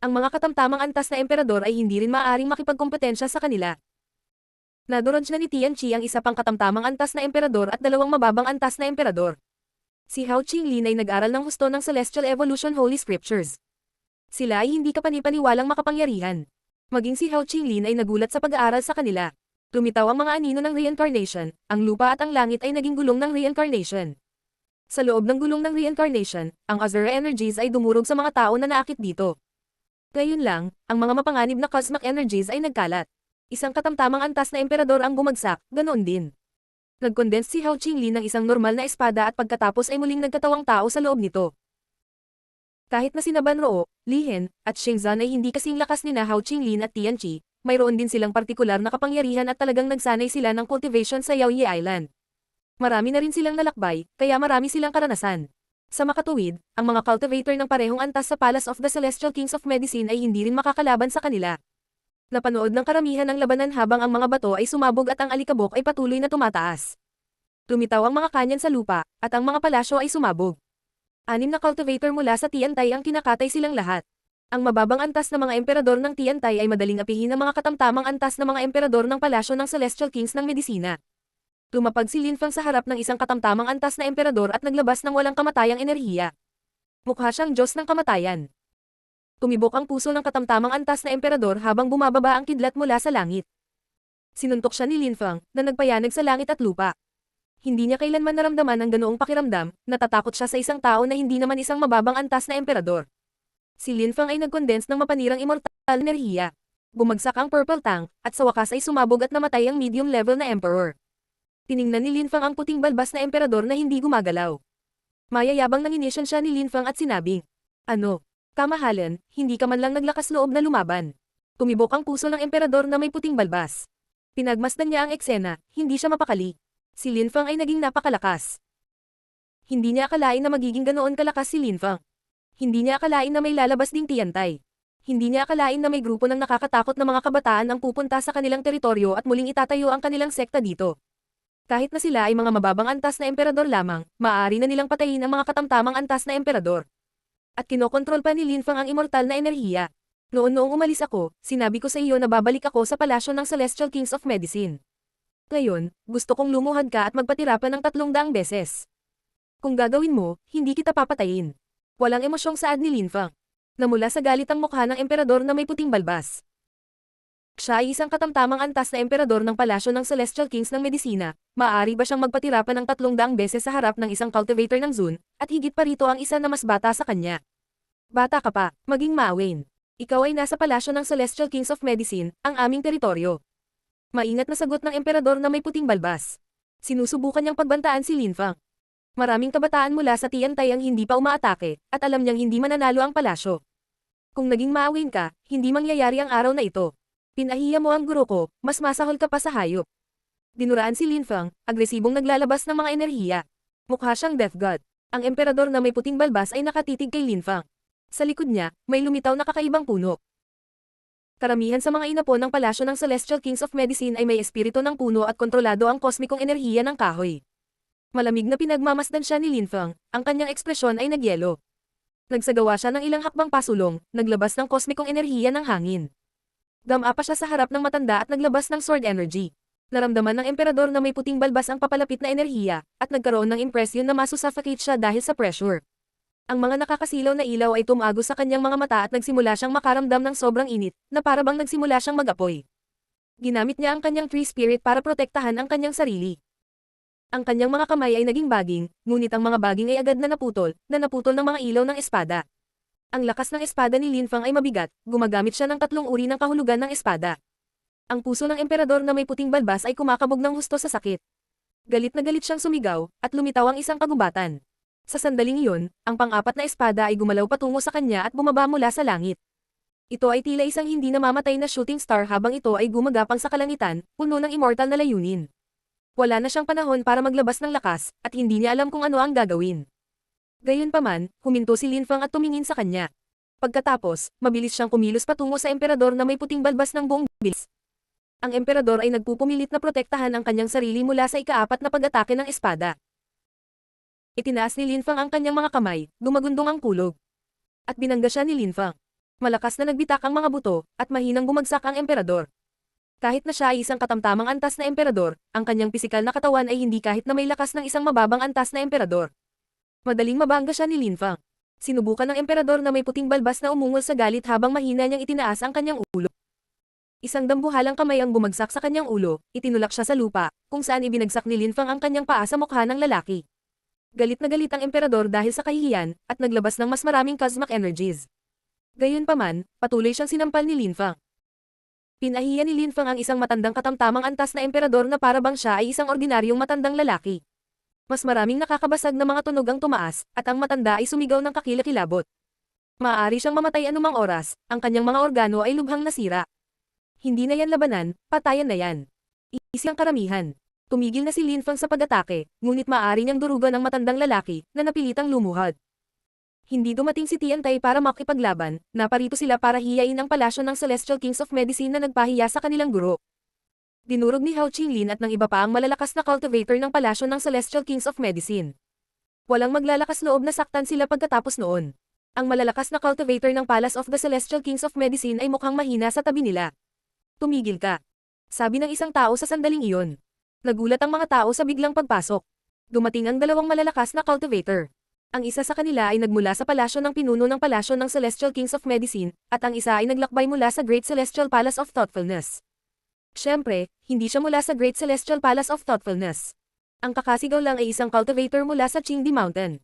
Ang mga katamtamang antas na emperador ay hindi rin maaaring makipagkompetensya sa kanila. Nadurog na ni Tian Qi ang isa pang katamtamang antas na emperador at dalawang mababang antas na emperador. Si Hao Qinglin ay nag-aral ng husto ng Celestial Evolution Holy Scriptures. Sila ay hindi kapanipaniwalang makapangyarihan. Maging si Hao Qinglin ay nagulat sa pag-aaral sa kanila. Lumitaw ang mga anino ng reincarnation, ang lupa at ang langit ay naging gulong ng reincarnation. Sa loob ng gulong ng reincarnation, ang Azura energies ay dumurog sa mga tao na naakit dito. Ngayon lang, ang mga mapanganib na cosmic energies ay nagkalat. Isang katamtamang antas na emperador ang bumagsak, ganoon din. Nag-condense si Hao Qinglin ng isang normal na espada at pagkatapos ay muling nagkatawang tao sa loob nito. Kahit na sina Ban Roo, Li Hen, at Sheng Zan ay hindi kasing lakas ni Hao Qinglin at Tian Qi, mayroon din silang partikular na kapangyarihan at talagang nagsanay sila ng cultivation sa Yaoye Island. Marami na rin silang nalakbay, kaya marami silang karanasan. Sa makatuwid, ang mga cultivator ng parehong antas sa Palace of the Celestial Kings of Medicine ay hindi rin makakalaban sa kanila. Napanood ng karamihan ang labanan habang ang mga bato ay sumabog at ang alikabok ay patuloy na tumataas. Tumitaw ang mga kanyan sa lupa, at ang mga palasyo ay sumabog. 6 na cultivator mula sa Tiantai ang kinakatay silang lahat. Ang mababang antas na mga emperador ng Tiantai ay madaling apihin ng mga katamtamang antas na mga emperador ng palasyo ng Celestial Kings ng Medisina. Tumapag si Lin Feng sa harap ng isang katamtamang antas na emperador at naglabas ng walang kamatayang enerhiya. Mukha siyang Diyos ng kamatayan. Tumibok ang puso ng katamtamang antas na emperador habang bumababa ang kidlat mula sa langit. Sinuntok siya ni Lin Feng, na nagpayanag sa langit at lupa. Hindi niya kailanman naramdaman ang ganoong pakiramdam, natatakot siya sa isang tao na hindi naman isang mababang antas na emperador. Si Lin Feng ay nag-condense ng mapanirang immortal enerhiya. Bumagsak ang purple tang, at sa wakas ay sumabog at namatay ang medium level na emperor. Tiningnan ni Lin Feng ang puting balbas na emperador na hindi gumagalaw. Mayayabang nanginisyon siya ni Lin Feng at sinabing, "Ano? Kamahalan, hindi ka man lang naglakas loob na lumaban." Tumibok ang puso ng emperador na may puting balbas. Pinagmasdan niya ang eksena, hindi siya mapakali. Si Lin Feng ay naging napakalakas. Hindi niya akalain na magiging ganoon kalakas si Lin Feng. Hindi niya akalain na may lalabas ding Tiantai. Hindi niya akalain na may grupo ng nakakatakot na mga kabataan ang pupunta sa kanilang teritoryo at muling itatayo ang kanilang sekta dito. Kahit na sila ay mga mababang antas na emperador lamang, maaari na nilang patayin ang mga katamtamang antas na emperador. At kinokontrol pa ni Linfang ang immortal na enerhiya. Noong umalis ako, sinabi ko sa iyo na babalik ako sa palasyo ng Celestial Kings of Medicine. Ngayon, gusto kong lumuhad ka at magpatira pa ng 300 beses. Kung gagawin mo, hindi kita papatayin. Walang emosyong saad ni Linfang. Namula sa galit ang mukha ng emperador na may puting balbas. Siya ay isang katamtamang antas na emperador ng palasyo ng Celestial Kings ng Medisina. Maaari ba siyang magpatira pa ng 300 beses sa harap ng isang cultivator ng Zun, at higit pa rito ang isa na mas bata sa kanya? Bata ka pa, maging maawain. Ikaw ay nasa palasyo ng Celestial Kings of Medicine, ang aming teritoryo. Maingat na sagot ng emperador na may puting balbas. Sinusubukan niyang pagbantaan si Linfang. Maraming kabataan mula sa Tiantay ang hindi pa umaatake, at alam niyang hindi mananalo ang palasyo. Kung naging maawain ka, hindi mangyayari ang araw na ito. Pinahiya mo ang guro ko, mas masahol ka pa sa hayop. Dinuraan si Linfang, agresibong naglalabas ng mga enerhiya. Mukha siyang death god. Ang emperador na may puting balbas ay nakatitig kay Linfang. Sa likod niya, may lumitaw na kakaibang puno. Karamihan sa mga inapo ng palasyo ng Celestial Kings of Medicine ay may espiritu ng puno at kontrolado ang kosmikong enerhiya ng kahoy. Malamig na pinagmamasdan siya ni Linfang, ang kanyang ekspresyon ay nagyelo. Nagsagawa siya ng ilang hakbang pasulong, naglabas ng kosmikong enerhiya ng hangin. Gama pa siya sa harap ng matanda at naglabas ng sword energy. Naramdaman ng emperador na may puting balbas ang papalapit na enerhiya, at nagkaroon ng impresyon na masusuffocate siya dahil sa pressure. Ang mga nakakasilaw na ilaw ay tumagos sa kanyang mga mata at nagsimula siyang makaramdam ng sobrang init, na para bang nagsimula siyang mag-apoy. Ginamit niya ang kanyang tree spirit para protektahan ang kanyang sarili. Ang kanyang mga kamay ay naging baging, ngunit ang mga baging ay agad na naputol ng mga ilaw ng espada. Ang lakas ng espada ni Linfang ay mabigat, gumagamit siya ng 3 uri ng kahulugan ng espada. Ang puso ng emperador na may puting balbas ay kumakabog ng husto sa sakit. Galit na galit siyang sumigaw, at lumitaw ang isang kagubatan. Sa sandaling iyon, ang pang-apat na espada ay gumalaw patungo sa kanya at bumaba mula sa langit. Ito ay tila isang hindi namamatay na shooting star habang ito ay gumagapang sa kalangitan, puno ng immortal na layunin. Wala na siyang panahon para maglabas ng lakas, at hindi niya alam kung ano ang gagawin. Gayunpaman, huminto si Linfang at tumingin sa kanya. Pagkatapos, mabilis siyang kumilos patungo sa emperador na may puting balbas ng buong bilis. Ang emperador ay nagpupumilit na protektahan ang kanyang sarili mula sa ika-4 na pag-atake ng espada. Itinaas ni Linfang ang kanyang mga kamay, gumagundong ang kulog. At binangga siya ni Linfang. Malakas na nagbitak ang mga buto, at mahinang bumagsak ang emperador. Kahit na siya ay isang katamtamang antas na emperador, ang kanyang pisikal na katawan ay hindi kahit na may lakas ng isang mababang antas na emperador. Madaling mabangga siya ni Linfang. Sinubukan ng emperador na may puting balbas na umungol sa galit habang mahina niyang itinaas ang kanyang ulo. Isang dambuhalang kamay ang bumagsak sa kanyang ulo, itinulak siya sa lupa, kung saan ibinagsak ni Linfang ang kanyang paa sa mukha ng lalaki. Galit na galit ang emperador dahil sa kahihiyan, at naglabas ng mas maraming cosmic energies. Gayunpaman, patuloy siyang sinampal ni Linfang. Pinahiya ni Linfang ang isang matandang katamtamang antas na emperador na para bang siya ay isang ordinaryong matandang lalaki. Mas maraming nakakabasag na mga tunog ang tumaas, at ang matanda ay sumigaw ng kakilakilabot. Maaari siyang mamatay anumang oras, ang kanyang mga organo ay lubhang nasira. Hindi na yan labanan, patayan na yan. Isi ang karamihan. Tumigil na si Linfang sa pag-atake, ngunit maaari niyang durugan ang matandang lalaki, na napilitang lumuhad. Hindi dumating si Tiantay para makipaglaban, naparito sila para hiyain ang palasyo ng Celestial Kings of Medicine na nagpahiya sa kanilang guro. Dinurog ni Hao Qinglin at ng iba pa ang malalakas na cultivator ng palasyo ng Celestial Kings of Medicine. Walang maglalakas loob na saktan sila pagkatapos noon. Ang malalakas na cultivator ng Palace of the Celestial Kings of Medicine ay mukhang mahina sa tabi nila. Tumigil ka. Sabi ng isang tao sa sandaling iyon. Nagulat ang mga tao sa biglang pagpasok. Dumating ang 2 malalakas na cultivator. Ang isa sa kanila ay nagmula sa palasyo ng pinuno ng palasyo ng Celestial Kings of Medicine, at ang isa ay naglakbay mula sa Great Celestial Palace of Thoughtfulness. Siyempre, hindi siya mula sa Great Celestial Palace of Thoughtfulness. Ang kakasigaw lang ay isang cultivator mula sa Qingdi Mountain.